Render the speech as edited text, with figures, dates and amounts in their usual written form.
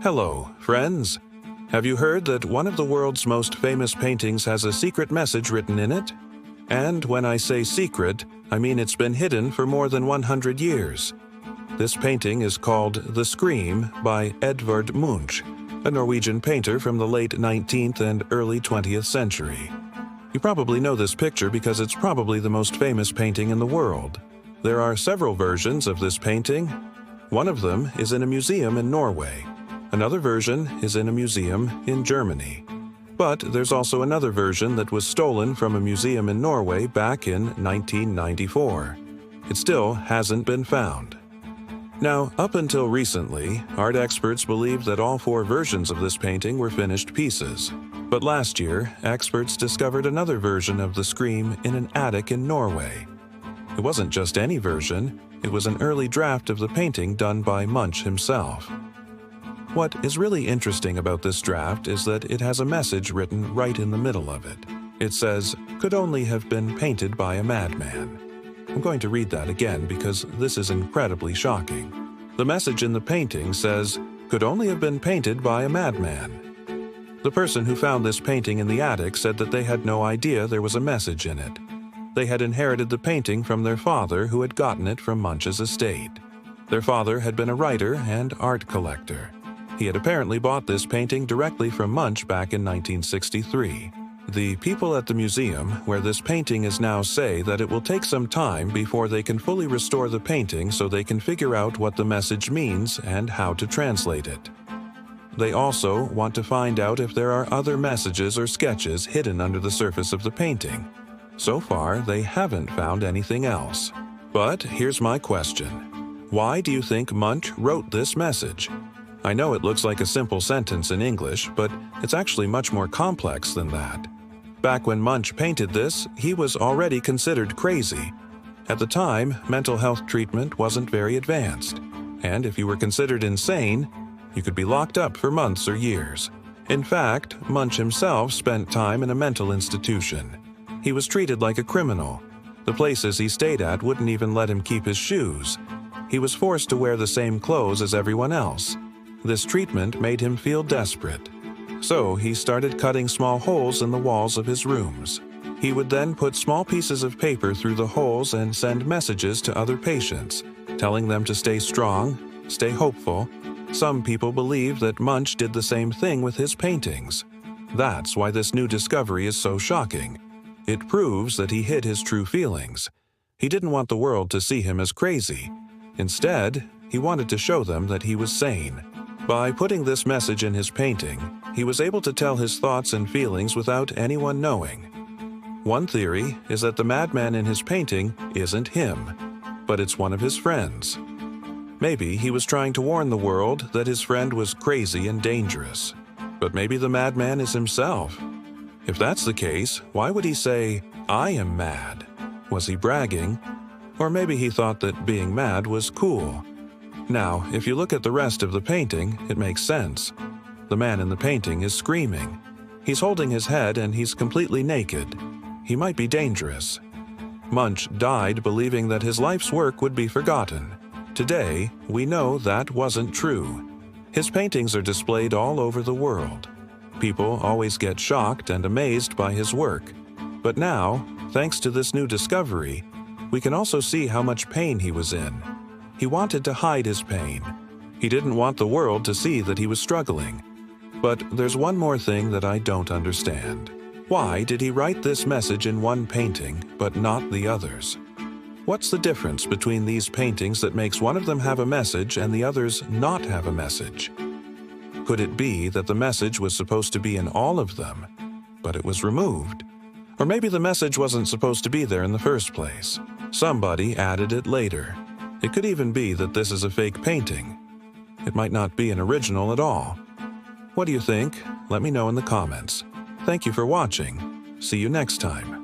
Hello, friends. Have you heard that one of the world's most famous paintings has a secret message written in it? And when I say secret, I mean it's been hidden for more than 100 years. This painting is called The Scream by Edvard Munch, a Norwegian painter from the late 19th and early 20th century. You probably know this picture because it's probably the most famous painting in the world. There are several versions of this painting. One of them is in a museum in Norway. Another version is in a museum in Germany. But there's also another version that was stolen from a museum in Norway back in 1994. It still hasn't been found. Now, up until recently, art experts believed that all four versions of this painting were finished pieces. But last year, experts discovered another version of the Scream in an attic in Norway. It wasn't just any version, it was an early draft of the painting done by Munch himself. What is really interesting about this draft is that it has a message written right in the middle of it. It says, "Could only have been painted by a madman." I'm going to read that again because this is incredibly shocking. The message in the painting says, "Could only have been painted by a madman." The person who found this painting in the attic said that they had no idea there was a message in it. They had inherited the painting from their father, who had gotten it from Munch's estate. Their father had been a writer and art collector. He had apparently bought this painting directly from Munch back in 1963. The people at the museum where this painting is now say that it will take some time before they can fully restore the painting so they can figure out what the message means and how to translate it. They also want to find out if there are other messages or sketches hidden under the surface of the painting. So far, they haven't found anything else. But here's my question. Why do you think Munch wrote this message? I know it looks like a simple sentence in English, but it's actually much more complex than that. Back when Munch painted this, he was already considered crazy. At the time, mental health treatment wasn't very advanced, and if you were considered insane, you could be locked up for months or years. In fact, Munch himself spent time in a mental institution. He was treated like a criminal. The places he stayed at wouldn't even let him keep his shoes. He was forced to wear the same clothes as everyone else. This treatment made him feel desperate. So he started cutting small holes in the walls of his rooms. He would then put small pieces of paper through the holes and send messages to other patients, telling them to stay strong, stay hopeful. Some people believe that Munch did the same thing with his paintings. That's why this new discovery is so shocking. It proves that he hid his true feelings. He didn't want the world to see him as crazy. Instead, he wanted to show them that he was sane. By putting this message in his painting, he was able to tell his thoughts and feelings without anyone knowing. One theory is that the madman in his painting isn't him, but it's one of his friends. Maybe he was trying to warn the world that his friend was crazy and dangerous. But maybe the madman is himself. If that's the case, why would he say, "I am mad"? Was he bragging? Or maybe he thought that being mad was cool. Now, if you look at the rest of the painting, it makes sense. The man in the painting is screaming. He's holding his head and he's completely naked. He might be dangerous. Munch died believing that his life's work would be forgotten. Today, we know that wasn't true. His paintings are displayed all over the world. People always get shocked and amazed by his work. But now, thanks to this new discovery, we can also see how much pain he was in. He wanted to hide his pain. He didn't want the world to see that he was struggling. But there's one more thing that I don't understand. Why did he write this message in one painting, but not the others? What's the difference between these paintings that makes one of them have a message and the others not have a message? Could it be that the message was supposed to be in all of them, but it was removed? Or maybe the message wasn't supposed to be there in the first place. Somebody added it later. It could even be that this is a fake painting. It might not be an original at all. What do you think? Let me know in the comments. Thank you for watching. See you next time.